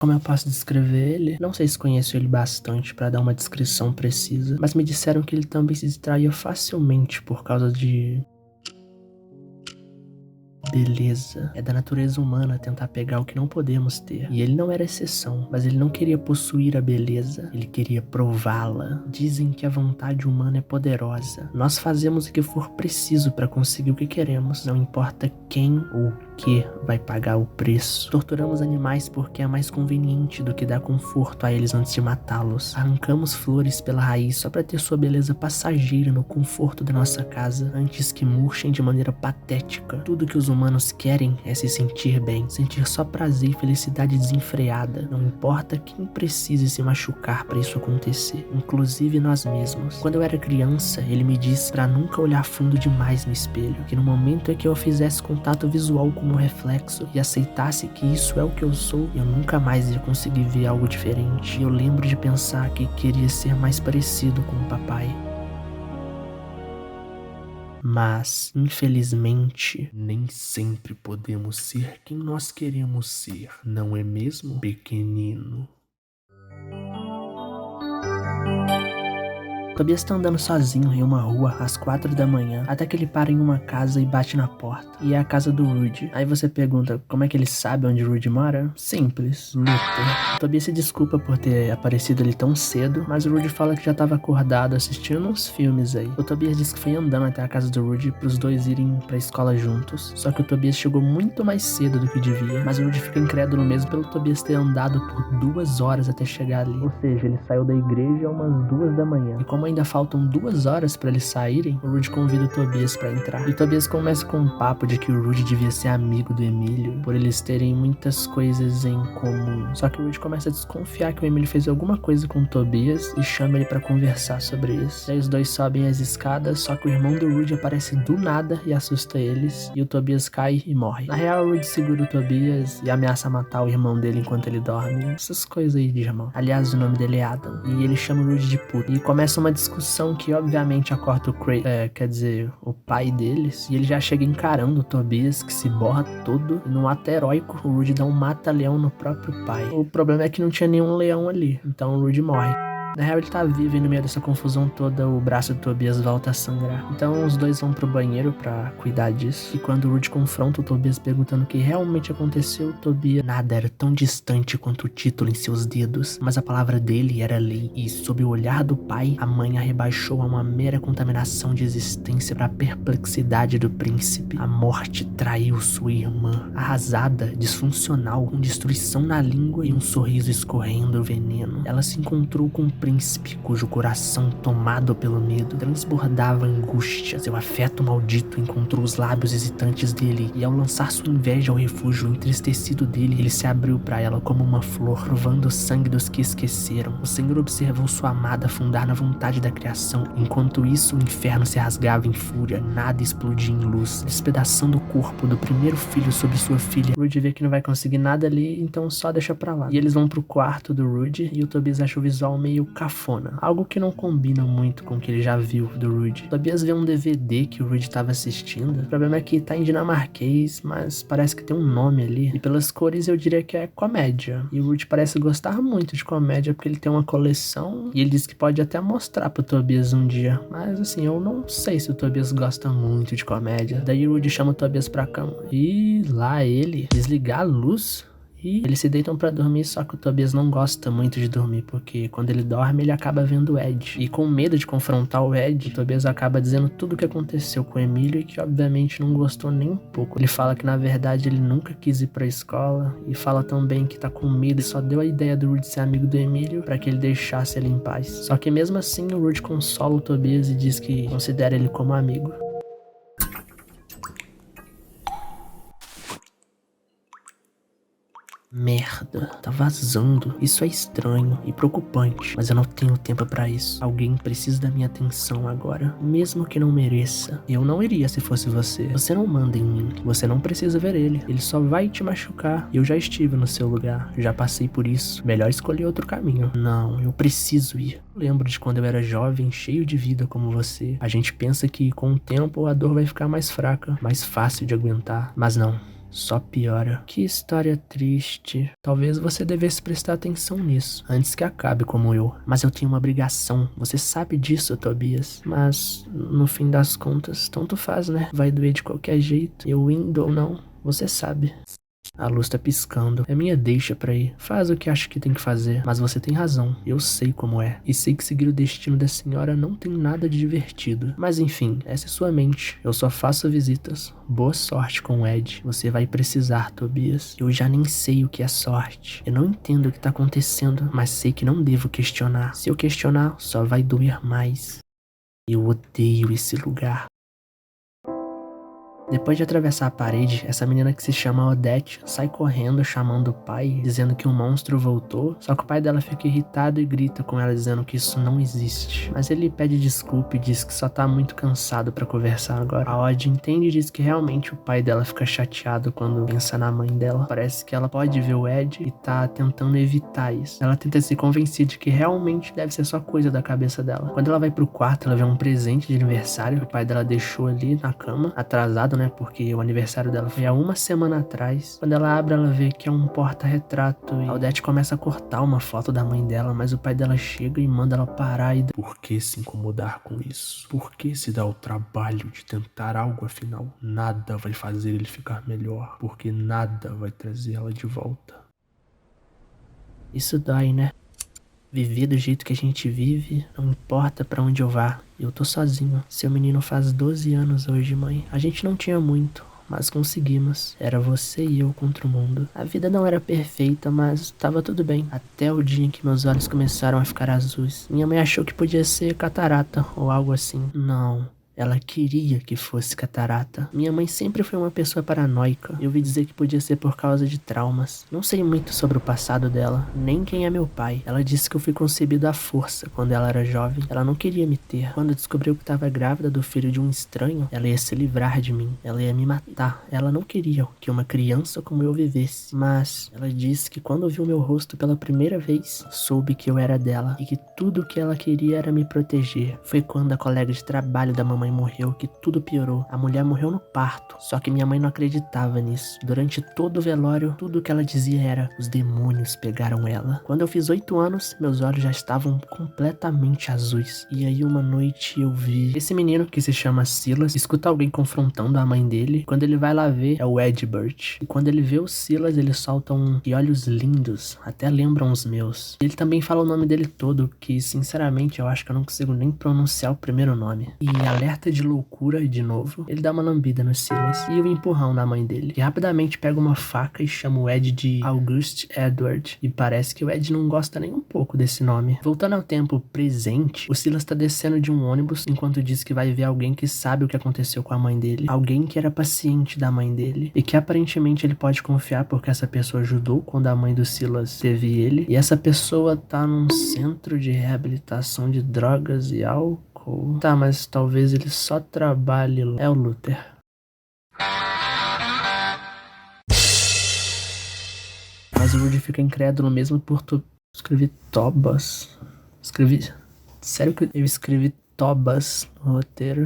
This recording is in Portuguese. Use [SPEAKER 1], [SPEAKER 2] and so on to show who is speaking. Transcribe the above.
[SPEAKER 1] Como eu posso descrever ele? Não sei se conheço ele bastante pra dar uma descrição precisa, mas me disseram que ele também se distraía facilmente por causa de beleza. É da natureza humana tentar pegar o que não podemos ter. E ele não era exceção, mas ele não queria possuir a beleza, ele queria prová-la. Dizem que a vontade humana é poderosa. Nós fazemos o que for preciso para conseguir o que queremos, não importa quem ou que vai pagar o preço. Torturamos animais porque é mais conveniente do que dar conforto a eles antes de matá-los. Arrancamos flores pela raiz só para ter sua beleza passageira no conforto da nossa casa, antes que murchem de maneira patética. Tudo que os humanos querem é se sentir bem, sentir só prazer e felicidade desenfreada. Não importa quem precise se machucar para isso acontecer, inclusive nós mesmos. Quando eu era criança, ele me disse para nunca olhar fundo demais no espelho, que no momento em que eu fizesse contato visual com o reflexo e aceitasse que isso é o que eu sou, eu nunca mais ia conseguir ver algo diferente. E eu lembro de pensar que queria ser mais parecido com o papai. Mas, infelizmente, nem sempre podemos ser quem nós queremos ser, não é mesmo, pequenino? Tobias tá andando sozinho em uma rua às 4 da manhã, até que ele para em uma casa e bate na porta. E é a casa do Rudy. Aí você pergunta, como é que ele sabe onde o Rudy mora? Simples, Luther. Tobias se desculpa por ter aparecido ali tão cedo, mas o Rudy fala que já tava acordado assistindo uns filmes aí. O Tobias diz que foi andando até a casa do Rudy pros dois irem pra escola juntos. Só que o Tobias chegou muito mais cedo do que devia, mas o Rudy fica incrédulo mesmo pelo Tobias ter andado por 2 horas até chegar ali. Ou seja, ele saiu da igreja umas 2 da manhã. E como ainda faltam 2 horas pra eles saírem, o Rudy convida o Tobias pra entrar. E o Tobias começa com um papo de que o Rudy devia ser amigo do Emílio, por eles terem muitas coisas em comum. Só que o Rudy começa a desconfiar que o Emílio fez alguma coisa com o Tobias e chama ele pra conversar sobre isso. Daí os dois sobem as escadas, só que o irmão do Rudy aparece do nada e assusta eles, e o Tobias cai e morre. Na real, o Rudy segura o Tobias e ameaça matar o irmão dele enquanto ele dorme. Essas coisas aí de irmão. Aliás, o nome dele é Adam, e ele chama o Rudy de puto. E começa uma discussão que obviamente acorda o pai deles, e ele já chega encarando o Tobias, que se borra todo, e num ato heróico, o Rudy dá um mata-leão no próprio pai. O problema é que não tinha nenhum leão ali, então o Rudy morre. Na real, ele tá vivo e no meio dessa confusão toda, o braço do Tobias volta a sangrar. Então os dois vão pro banheiro pra cuidar disso. E quando o Rudy confronta o Tobias perguntando o que realmente aconteceu, o Tobias nada era tão distante quanto o título em seus dedos. Mas a palavra dele era lei. E sob o olhar do pai, a mãe a rebaixou a uma mera contaminação de existência pra perplexidade do príncipe. A morte traiu sua irmã. Arrasada, disfuncional, com destruição na língua e um sorriso escorrendo veneno. Ela se encontrou com um príncipe cujo coração, tomado pelo medo, transbordava angústia. Seu afeto maldito encontrou os lábios hesitantes dele, e ao lançar sua inveja ao refúgio entristecido dele, ele se abriu para ela como uma flor, provando o sangue dos que esqueceram. O Senhor observou sua amada afundar na vontade da criação. Enquanto isso, o inferno se rasgava em fúria, nada explodia em luz, despedaçando o corpo do primeiro filho sobre sua filha. Rudy vê que não vai conseguir nada ali, então só deixa pra lá. E eles vão pro quarto do Rudy, e o Tobias acha o visual meio cafona, algo que não combina muito com o que ele já viu do Rudy. Tobias vê um DVD que o Rudy tava assistindo. O problema é que tá em dinamarquês, mas parece que tem um nome ali, e pelas cores eu diria que é comédia. E o Rudy parece gostar muito de comédia porque ele tem uma coleção, e ele diz que pode até mostrar pro Tobias um dia, mas assim, eu não sei se o Tobias gosta muito de comédia. Daí o Rudy chama o Tobias pra cama, e lá ele desligar a luz. E eles se deitam pra dormir, só que o Tobias não gosta muito de dormir, porque quando ele dorme, ele acaba vendo o Ed. E com medo de confrontar o Ed, o Tobias acaba dizendo tudo o que aconteceu com o Emílio e que obviamente não gostou nem um pouco. Ele fala que na verdade ele nunca quis ir pra escola, e fala também que tá com medo e só deu a ideia do Rudy ser amigo do Emílio pra que ele deixasse ele em paz. Só que mesmo assim, o Rudy consola o Tobias e diz que considera ele como amigo. Merda, tá vazando. Isso é estranho e preocupante, mas eu não tenho tempo pra isso. Alguém precisa da minha atenção agora, mesmo que não mereça. Eu não iria se fosse você. Você não manda em mim. Você não precisa ver ele. Ele só vai te machucar. Eu já estive no seu lugar. Já passei por isso. Melhor escolher outro caminho. Não, eu preciso ir. Lembro de quando eu era jovem, cheio de vida como você. A gente pensa que com o tempo a dor vai ficar mais fraca, mais fácil de aguentar. Mas não. só piora. Que história triste. Talvez você devesse prestar atenção nisso, antes que acabe como eu. Mas eu tenho uma obrigação, você sabe disso, Tobias. Mas, no fim das contas, tanto faz, né? Vai doer de qualquer jeito, eu indo ou não, você sabe. A luz tá piscando. É minha deixa pra ir. Faz o que acho que tem que fazer. Mas você tem razão. Eu sei como é. E sei que seguir o destino da senhora não tem nada de divertido. Mas enfim, essa é sua mente. Eu só faço visitas. Boa sorte com o Ed. Você vai precisar, Tobias. Eu já nem sei o que é sorte. Eu não entendo o que tá acontecendo, mas sei que não devo questionar. Se eu questionar, só vai doer mais. Eu odeio esse lugar. Depois de atravessar a parede, essa menina que se chama Odette sai correndo chamando o pai, dizendo que um monstro voltou, só que o pai dela fica irritado e grita com ela dizendo que isso não existe. Mas ele pede desculpa e diz que só tá muito cansado pra conversar agora. A Odd entende e diz que realmente o pai dela fica chateado quando pensa na mãe dela. Parece que ela pode ver o Ed e tá tentando evitar isso. Ela tenta se convencer de que realmente deve ser só coisa da cabeça dela. Quando ela vai pro quarto, ela vê um presente de aniversário que o pai dela deixou ali na cama, atrasado, né? Porque o aniversário dela foi há uma semana atrás. Quando ela abre, ela vê que é um porta-retrato e a Odette começa a cortar uma foto da mãe dela, mas o pai dela chega e manda ela parar e...
[SPEAKER 2] Por que se incomodar com isso? Por que se dar o trabalho de tentar algo afinal? Nada vai fazer ele ficar melhor, porque nada vai trazer ela de volta.
[SPEAKER 1] Isso dói, né? Viver do jeito que a gente vive, não importa pra onde eu vá. Eu tô sozinho. Seu menino faz 12 anos hoje, mãe. A gente não tinha muito, mas conseguimos. Era você e eu contra o mundo. A vida não era perfeita, mas tava tudo bem. Até o dia em que meus olhos começaram a ficar azuis. Minha mãe achou que podia ser catarata ou algo assim. Não. Ela queria que fosse catarata. Minha mãe sempre foi uma pessoa paranoica. Eu ouvi dizer que podia ser por causa de traumas. Não sei muito sobre o passado dela, nem quem é meu pai. Ela disse que eu fui concebido à força quando ela era jovem. Ela não queria me ter. Quando descobriu que estava grávida do filho de um estranho, ela ia se livrar de mim. Ela ia me matar. Ela não queria que uma criança como eu vivesse. Mas ela disse que quando viu meu rosto pela primeira vez, soube que eu era dela e que tudo o que ela queria era me proteger. Foi quando a colega de trabalho da mamãe morreu que tudo piorou. A mulher morreu no parto, só que minha mãe não acreditava nisso. Durante todo o velório, tudo o que ela dizia era: os demônios pegaram ela. Quando eu fiz 8 anos, meus olhos já estavam completamente azuis. E aí uma noite eu vi esse menino que se chama Silas escuta alguém confrontando a mãe dele. Quando ele vai lá ver, é o Ed Burt. E quando ele vê o Silas, ele solta que olhos lindos, até lembram os meus. Ele também fala o nome dele todo, que sinceramente eu acho que eu não consigo nem pronunciar o primeiro nome. E alerta de loucura de novo, ele dá uma lambida no Silas e um empurrão na mãe dele, que rapidamente pega uma faca e chama o Ed de August Edward, e parece que o Ed não gosta nem um pouco desse nome. Voltando ao tempo presente, o Silas tá descendo de um ônibus enquanto diz que vai ver alguém que sabe o que aconteceu com a mãe dele, alguém que era paciente da mãe dele e que aparentemente ele pode confiar porque essa pessoa ajudou quando a mãe do Silas teve ele, e essa pessoa tá num centro de reabilitação de drogas e álcool. Tá, mas talvez ele só trabalhe lá. É o Luther. Mas o Rudy fica incrédulo mesmo por tu... Escrevi Tobas. Sério que eu escrevi Tobas no roteiro?